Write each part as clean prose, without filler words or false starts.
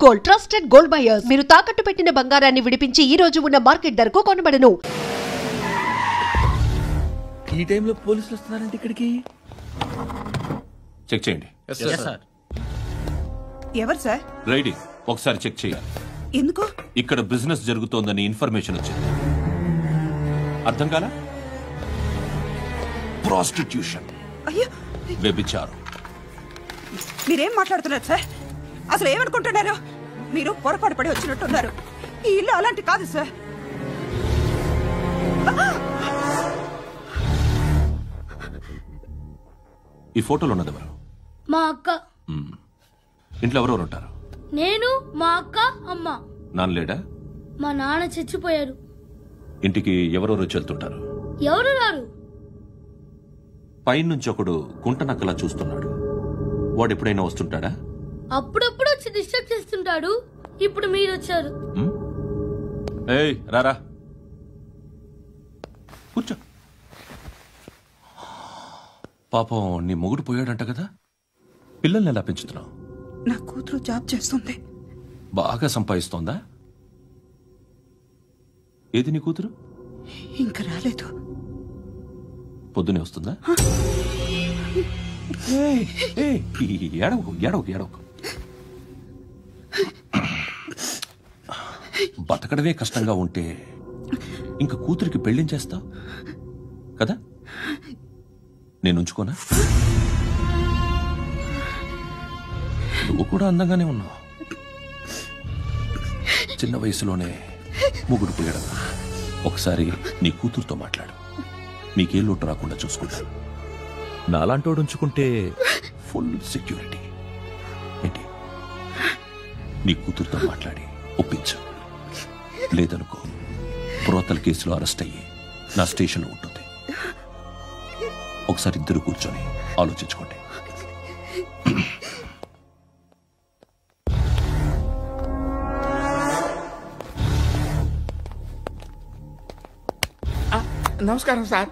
Gold, trusted gold buyers. మీరు తాకట్టు పెట్టిన బంగారాన్ని విడిపించి ఈ రోజు ఉన్న మార్కెట్ ధరకు కొనబడను. ఈ టైంలో పోలీసులు వస్తున్నారంటే ఇక్కడికి చెక్ చేయండి. ఎవరు సార్? రైడింగ్ ఒకసారి చెక్ చేయాలి. ఎందుకు? ఇక్కడ బిజినెస్ జరుగుతోందని ఇన్ఫర్మేషన్ వచ్చింది. అర్థం కాలా? ప్రాస్టిట్యూషన్, అయ్యో వ్యభిచారం. మీరేం మాట్లాడుతున్నారు సార్? అసలు ఏమనుకుంటున్నారు? మీరు పొరపాటు పడి వచ్చినట్టున్నారు. ఈ ఇల్లు అలాంటి కాదు సార్. ఈ ఫోటోలో ఉన్నది ఎవరు? మా అక్క. ఇంట్లో ఎవరెవరు ఉంటారు? నేను, మా అక్క, అమ్మ. నాన్న లేడా? మా నాన్న చచ్చిపోయారు. ఇంటికి ఎవరెవరు వచ్చి వెళ్తుంటారు? ఎవరు రారు. పైనుంచి ఒకడు గుంట నక్కలా చూస్తున్నాడు. వాడు ఎప్పుడైనా వస్తుంటాడా? అప్పుడప్పుడు వచ్చి డిస్టర్బ్ చేస్తుంటాడు. ఇప్పుడు మీరు వచ్చారు. ఏయ్ రారా, కూర్చో. పాపం నీ మొగుడు పోయాడంట కదా, పిల్లల్ని ఎలా పెంచుతున్నావు? నా కూతురు జాబ్ చేస్తుంది. బాగా సంపాదిస్తోందా? ఏది నీ కూతురు? ఇంకా రాలేదు. పొద్దునే వస్తుందా? ఏడవకు ఏడవకు ఏడవకు. బతకడమే కష్టంగా ఉంటే ఇంకా కూతురికి పెళ్లించేస్తావు కదా? నేను ఉంచుకోనా? నువ్వు కూడా అందంగానే ఉన్నావు. చిన్న వయసులోనే ముగ్గురు పోయడం. ఒకసారి నీ కూతురుతో మాట్లాడు. మీకే లోటు రాకుండా చూసుకుంటాను. నాలాంటోడు ఉంచుకుంటే ఫుల్ సెక్యూరిటీ. ఏంటి? నీ కూతురుతో మాట్లాడి ఒప్పించు. లేదనుకో ప్రోతల కేసులో అరెస్ట్ అయ్యి నా స్టేషన్లో ఉంటుంది. ఒకసారి ఇద్దరు కూర్చొని ఆలోచించుకోండి. నమస్కారం సార్.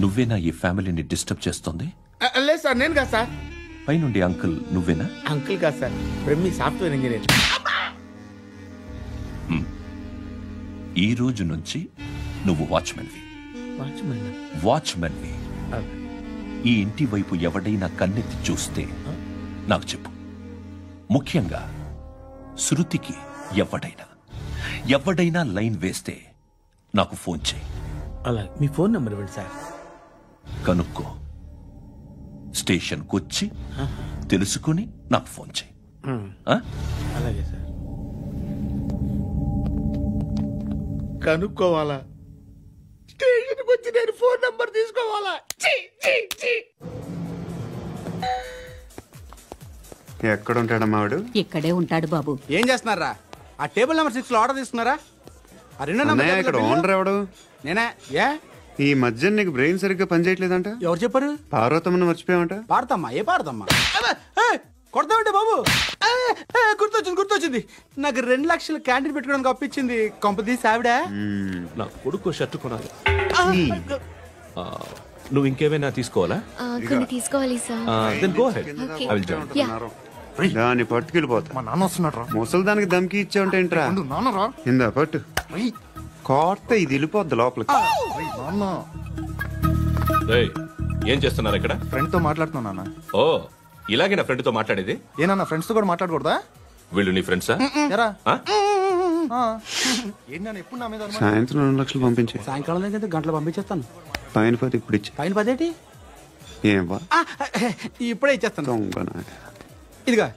నువ్వేనా ఈ ఫ్యామిలీని డిస్టర్బ్ చేస్తోంది? లేదు సార్, నేను కాదు సార్. పైనుండి అంకుల్ నువ్వేనా? అంకుల్ కాదు సార్, బ్రహ్మి సాఫ్ట్వేర్ ఇంజనీర్. ఈ రోజు నుంచి నువ్వు వాచ్మెన్వి. వాచ్మెన్వి. ఈ ఇంటి వైపు ఎవడైనా కన్నెత్తి చూస్తే నాకు చెప్పు. ముఖ్యంగా శృతికి ఎవడైనా లైన్ వేస్తే నాకు ఫోన్ చేయి. అలా మీ ఫోన్ నెంబర్ ఇవ్వండి సార్. కనుక్కో, స్టేషన్కి వచ్చి తెలుసుకుని నాకు ఫోన్ చేయి. అలాగే సార్. కనుక్కోవాలా? స్టేషన్కి వచ్చి నేను ఫోన్ నెంబర్ తీసుకోవాలా? ఎక్కడ ఉంటాడమ్మా వాడు? ఇక్కడే ఉంటాడు బాబు. ఏం చేస్తున్నారా? ఆ టేబుల్ నెంబర్ 6 లో ఆర్డర్ తీసుకున్నారా? ఆ రెండో నెంబర్ ఇక్కడ ఓనర్ ఎవడు? నేనే. ఏ ఈ మధ్య నీకు బ్రెయిన్ సరిగ్గా పనిచేయట్లేదంట. ఎవరు చెప్పారు? పార్వతమ్మను మర్చిపోయామంట. పాడతామ్మా? ఏ పాడతామ్మా? కొడతామంటే బాబు. గుర్తొచ్చింది. నాకు 2 లక్షలు క్యాంటీన్ పెట్టుకోవడానికి అప్పించింది కొంపదీసి ఆవిడ. నా కొడుకు షర్టు కొనాలి. నువ్వు ఇంకేమైనా తీసుకోవాలా? కొన్ని తీసుకోవాలి సార్. దాన్ని పట్టుకెళ్ళిపోతా. మా నాన్న వస్తున్నాడు. ముసలి దానికి దమ్కి ఇచ్చావుంటే ఏంట్రా? ఇందా పట్టు. కోట ఇది వెళ్ళిపోద్ది లోపలికి. ఏం చేస్తున్నారు ఇక్కడ? ఫ్రెండ్ తో మాట్లాడుతున్నా. ఓ, ఇలాగే నా ఫ్రెండ్ తో మాట్లాడేది? ఏనా ఫ్రెండ్స్ తో కూడా మాట్లాడకూడదా? వీళ్ళు నీ ఫ్రెండ్సా? ఎప్పుడు నా మీద సాయంత్రం 2 లక్షలు పంపించే. సాయంకాలం దగ్గర గంటలు పంపించేస్తాను. పైన 10 ఇప్పుడు ఇచ్చే. పైన 10 ఏంటి? ఏం వా ఇప్పుడే ఇచ్చేస్తాను. ఇదిగా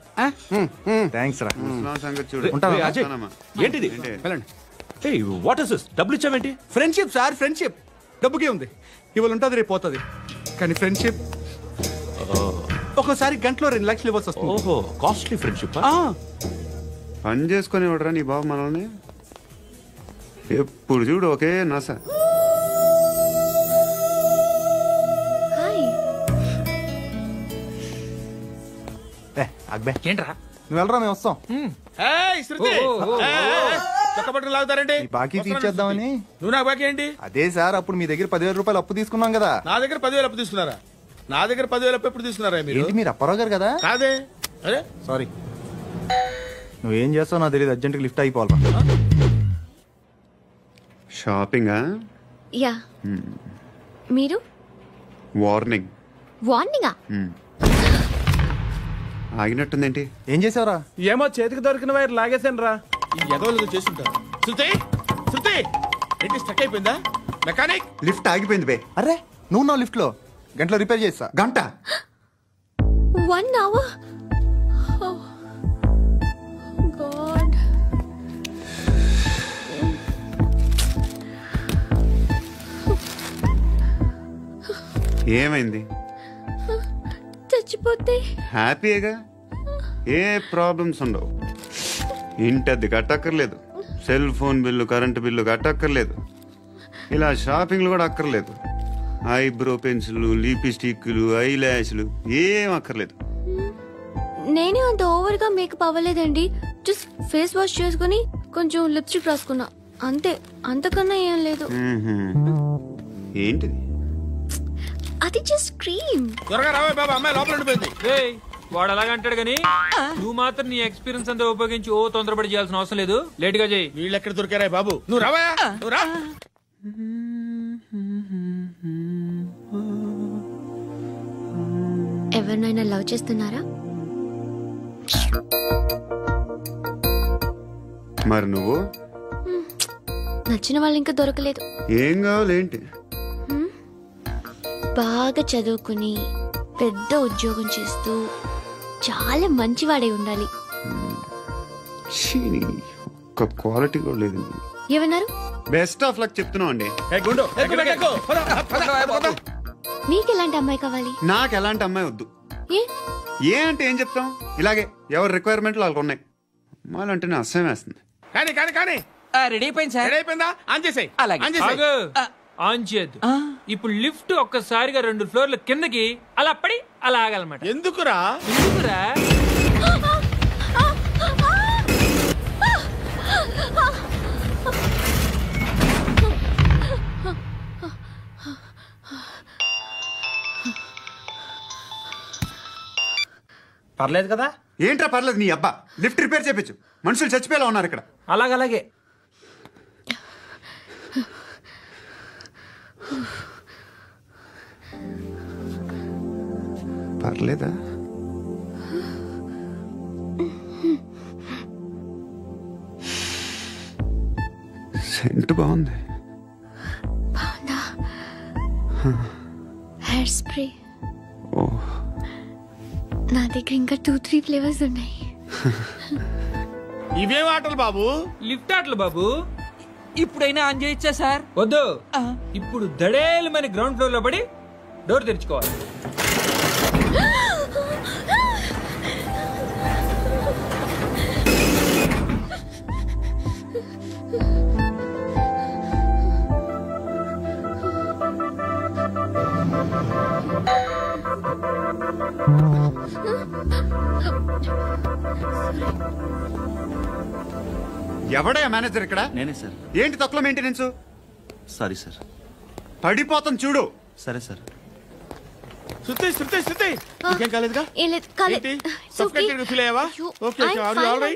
థ్యాంక్స్ రా. సంగతి చూడు. ఏంటిది? What is this? డబ్బులు ఇచ్చావేంటి? Friendship sir, friendship. డబ్బుకే ఉంది, ఇవాళ ఉంటుంది రేపు పోతుంది. కానీ ఫ్రెండ్షిప్ ఒక్కోసారి గంటలో 2 లక్షలు ఇవ్వాల్సి వస్తుంది. ఓహో, కాస్ట్లీ ఫ్రెండ్షిప్. పని చేసుకొని ఇవ్వడరా నీ బాబు మనల్ని? ఎప్పుడు చూడు ఒకే నాస. ఏంట్రా నువ్వు వెళ్ళరా, మేము వస్తాం. లాగుతారండి. బాకీ తీర్చేద్దామని. నువ్వు నాకు బాకీ ఏంటి? అదే సార్, అప్పుడు మీ దగ్గర 10,000 రూపాయలు అప్పు తీసుకున్నాం కదా. నా దగ్గర 10,000 అప్పు తీసుకున్నారా? నా దగ్గర 10,000 అప్పు ఎప్పుడు తీసుకున్నారా మీరు? మీరు అప్పారావు గారు కదా? కాదే. అరే సారీ. నువ్వేం చేస్తావు నాకు తెలియదు, అర్జెంట్గా లిఫ్ట్ అయిపోవాలి. షాపింగా? యా. మీరు? వార్నింగ్. వార్నింగా? ఆగినట్టుందేంటి? ఏం చేసావురా? ఏమో చేతికి దొరికిన వైర్ లాగేసాను రా. ఈ ఎదవలు చేస్తుంటారు. శృతి శృతి ఏంటి స్టక్ అయిపోయిందా? మెకానిక్ లిఫ్ట్ ఆగిపోయింది బే. అరే నువ్వు నా లిఫ్ట్ లో గంటలో రిపేర్ చేస్తా. గంట? 1 hour? Oh, God. ఏమైంది? చచ్చిపోతే హ్యాపీగా, ఏ ప్రాబ్లమ్స్ ఉండవు. ఇంటి అద్దె కట్టక్కర్లేదు, cell phone bill, current bill కట్టక్కర్లేదు, ఇలా షాపింగ్లు కూడా అక్కర్లేదు. ఐబ్రో పెన్సిల్లు, లిప్స్టిక్లు, ఐ ల్యాష్లు ఏం అక్కర్లేదు. నేనే అంత ఓవర్గా మేకప్ అవ్వలేదండి. జస్ట్ ఫేస్ వాష్ చేసుకుని కొంచెం లిప్స్టిక్ రాసుకున్నా అంతే, అంతకన్నా ఏం లేదు. ఏంటిది? అది జస్ట్ క్రీమ్. త్వరగా రావే బాబా, అమ్మాయి లోపల ఉండిపోయింది. వాడు అలాగంటాడు కానీ నువ్వు మాత్రం నీ ఎక్స్పీరియన్స్ అంతా ఉపయోగించి తొందరపడి చేయాల్సిన అవసరం లేదు. లేట్ గా చేయి. వీళ్ళు ఎక్కడ దొరికారా బాబు? నువ్వు రావా, నువ్వు రా. ఎవరినైనా లవ్ చేస్తున్నారా? మరి నువ్వు? నచ్చిన వాళ్ళు ఇంకా దొరకలేదు. ఏం కావాలేంటి? బాగా చదువుకుని పెద్ద ఉద్యోగం చేస్తూ చాలా మంచివాడే ఉండాలి. ఒక్క క్వాలిటీ కూడా లేదు. ఏమన్నారు? బెస్ట్ ఆఫ్ లక్ చెప్తున్నావు అండి. మీకు ఎలాంటి అమ్మాయి కావాలి? నాకు ఎలాంటి అమ్మాయి వద్దు. ఏ అంటే ఏం చెప్తాం, ఇలాగే ఎవరి రిక్వైర్మెంట్లు వాళ్ళకు ఉన్నాయి. అమ్మాయిలు అంటేనే అసహ్యం వేస్తుంది. కానీ కానీ కానీ రెడీ అయిపోయింది సార్. రెడీ అయిపోయిందా? ఆన్ చేసేయ్. ఆన్ చేయద్దు. ఇప్పుడు లిఫ్ట్ ఒక్కసారిగా 2 ఫ్లోర్ల కిందకి అలా పడి అలా ఆగాలన్నమాట. ఎందుకురా? ఎందుకురా? పర్లేదు కదా? ఏంట్రా పర్లేదు నీ అబ్బా. లిఫ్ట్ రిపేర్ చేయించు, మనుషులు చచ్చిపోయేలా ఉన్నారు ఇక్కడ. అలాగే పర్లేదా? సెంట్ బాగుంది. Hair spray. ఓ, నా దగ్గర ఇంకా 2-3 ఫ్లేవర్స్ ఉన్నాయి. ఇవేం ఆటలు బాబు? లిఫ్ట్ ఆటలు బాబు. ఇప్పుడైనా ఆన్ చేయొచ్చా సార్? వద్దు. ఇప్పుడు దడేలు మన గ్రౌండ్ ఫ్లోర్ లో పడి డోర్ తెరుచుకోవాలి. ఎవడయ్యా మేనేజర్ ఇక్కడ? నేనే సార్. ఏంటి తక్కువ మెయింటెనెన్స్? Sorry sir. పడిపోతాం చూడు. సరే సార్. శృతి శృతి శృతి ఇంకేం కాలేదుగా? ఏం లేదు, కాలేదు. సఫ్కేటెడ్ ఫీల్ అయ్యావా? Okay okay, are you all right?